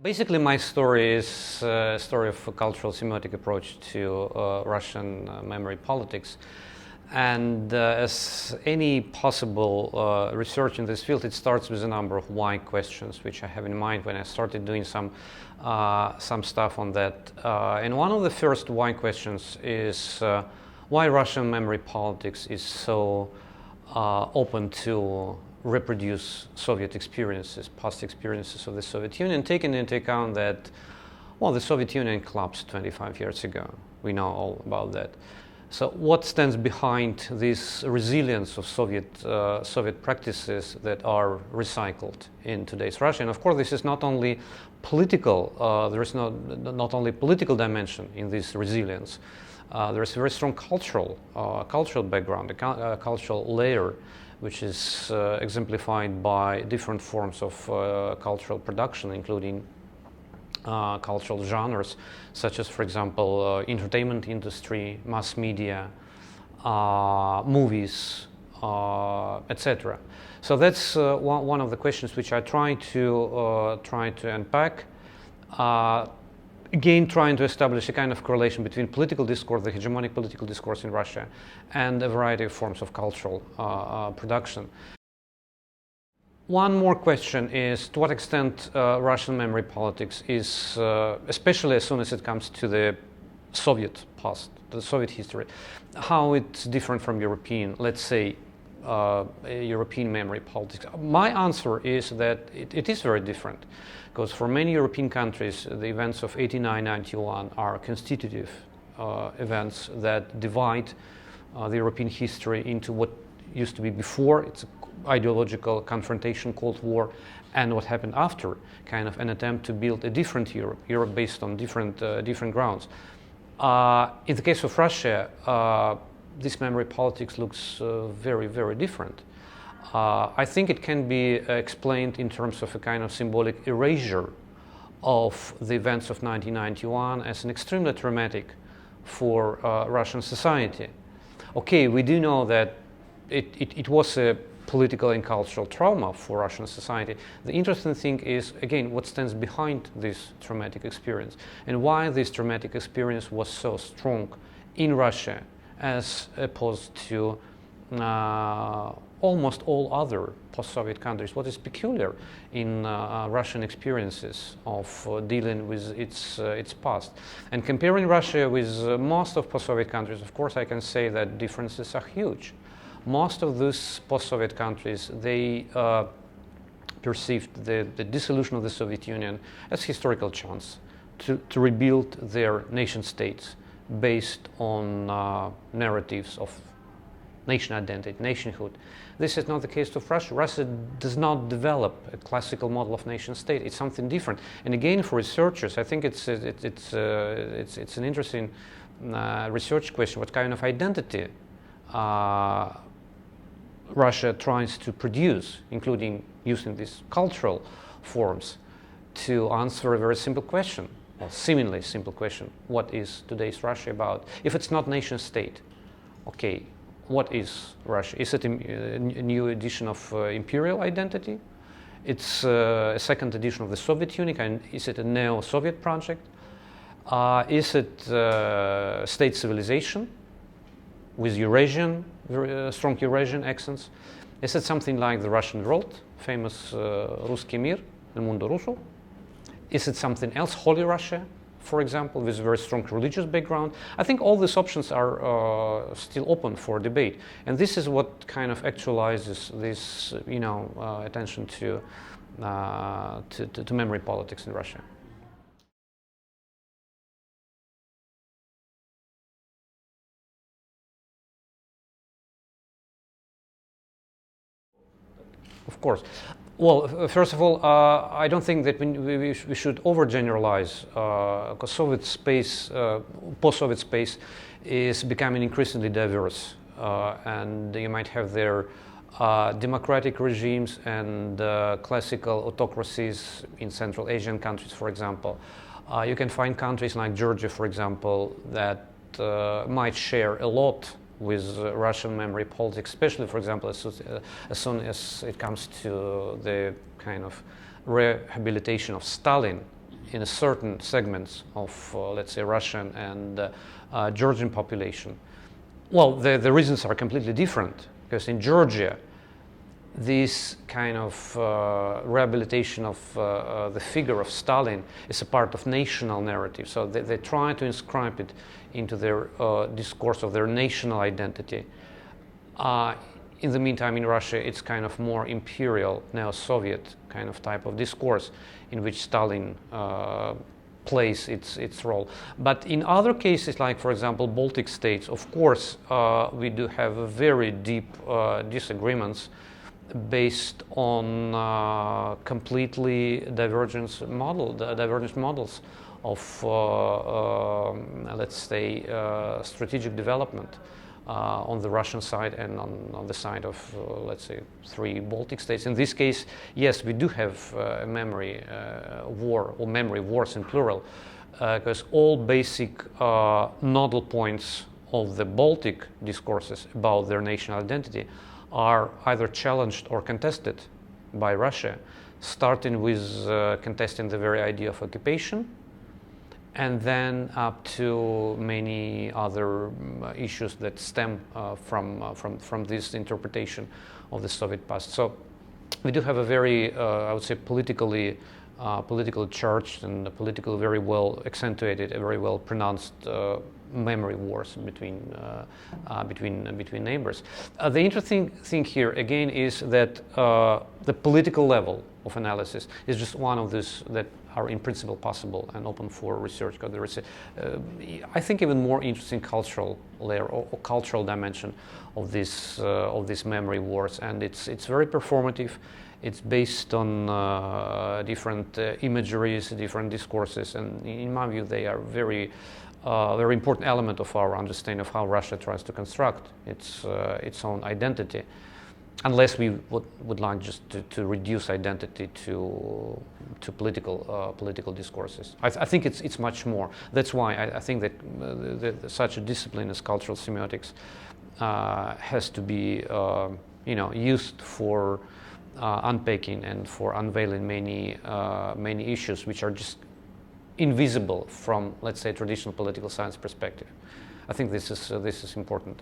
Basically, my story is a story of a cultural semiotic approach to Russian memory politics. And as any possible research in this field, it starts with a number of why questions, which I have in mind when I started doing some stuff on that. And one of the first why questions is why Russian memory politics is so open to reproduce Soviet experiences, past experiences of the Soviet Union, taking into account that, well, the Soviet Union collapsed 25 years ago. We know all about that. So what stands behind this resilience of Soviet practices that are recycled in today's Russia? And of course, this is not only political, there is not only political dimension in this resilience. There is a very strong cultural background, a cultural layer, which is exemplified by different forms of cultural production, including cultural genres, such as, for example, entertainment industry, mass media, movies, etc. So that's one of the questions which I try to unpack. Again, trying to establish a kind of correlation between political discourse, the hegemonic political discourse in Russia, and a variety of forms of cultural production. One more question is, to what extent Russian memory politics is, especially as soon as it comes to the Soviet past, the Soviet history, how it's different from European, let's say, European memory politics? My answer is that it is very different, because for many European countries, the events of 89-91 are constitutive events that divide the European history into what used to be before, it's ideological confrontation, Cold War, and what happened after, kind of an attempt to build a different Europe based on different grounds. In the case of Russia, this memory politics looks very, very different. I think it can be explained in terms of a kind of symbolic erasure of the events of 1991 as an extremely traumatic for Russian society. Okay, we do know that it was a political and cultural trauma for Russian society. The interesting thing is, again, what stands behind this traumatic experience and why this traumatic experience was so strong in Russia as opposed to almost all other post-Soviet countries. What is peculiar in Russian experiences of dealing with its past. And comparing Russia with most of post-Soviet countries, of course, I can say that differences are huge. Most of these post-Soviet countries, they perceived the dissolution of the Soviet Union as historical chance to rebuild their nation states based on narratives of nation identity, nationhood. This is not the case of Russia. Russia does not develop a classical model of nation state. It's something different. And again, for researchers, I think it's an interesting research question. What kind of identity Russia tries to produce, including using these cultural forms, to answer a very simple question, a seemingly simple question: what is today's Russia about? If it's not nation state, okay, what is Russia? Is it a new edition of imperial identity? It's a second edition of the Soviet Union, and is it a neo-Soviet project? Is it state civilization with Eurasian, strong Eurasian accents? Is it something like the Russian world, famous Русский мир, El Mundo Ruso? Is it something else, Holy Russia, for example, with a very strong religious background? I think all these options are still open for debate, and this is what kind of actualizes this, attention to memory politics in Russia. Of course. Well, first of all, I don't think that we should overgeneralize, because Soviet space, post-Soviet space, is becoming increasingly diverse, and you might have there democratic regimes and classical autocracies in Central Asian countries, for example. You can find countries like Georgia, for example, that might share a lot with Russian memory politics, especially, for example, as soon as it comes to the kind of rehabilitation of Stalin in a certain segments of, let's say, Russian and Georgian population. Well, the reasons are completely different, because in Georgia, this kind of rehabilitation of the figure of Stalin is a part of national narrative. So they try to inscribe it into their discourse of their national identity. In the meantime, in Russia, it's kind of more imperial, neo-Soviet kind of type of discourse in which Stalin plays its role. But in other cases, like, for example, Baltic states, of course, we do have a very deep disagreements based on completely divergent models of, let's say, strategic development on the Russian side and on the side of, let's say, 3 Baltic states. In this case, yes, we do have a memory war, or memory wars in plural, because all basic nodal points of the Baltic discourses about their national identity are either challenged or contested by Russia, starting with contesting the very idea of occupation, and then up to many other issues that stem from this interpretation of the Soviet past. So we do have a very, I would say, politically charged and politically very well accentuated, very well pronounced memory wars between neighbors. The interesting thing here again is that the political level of analysis is just one of these that are in principle possible and open for research. Because there is, I think, even more interesting cultural layer or cultural dimension of this memory wars, and it's very performative. It's based on different imageries, different discourses, and in my view, they are very important element of our understanding of how Russia tries to construct its own identity, unless we would like just to reduce identity to political discourses. I think it's much more. That's why I think that such a discipline as cultural semiotics has to be used for unpacking and for unveiling many issues which are just invisible from, let's say, traditional political science perspective. I think this is important.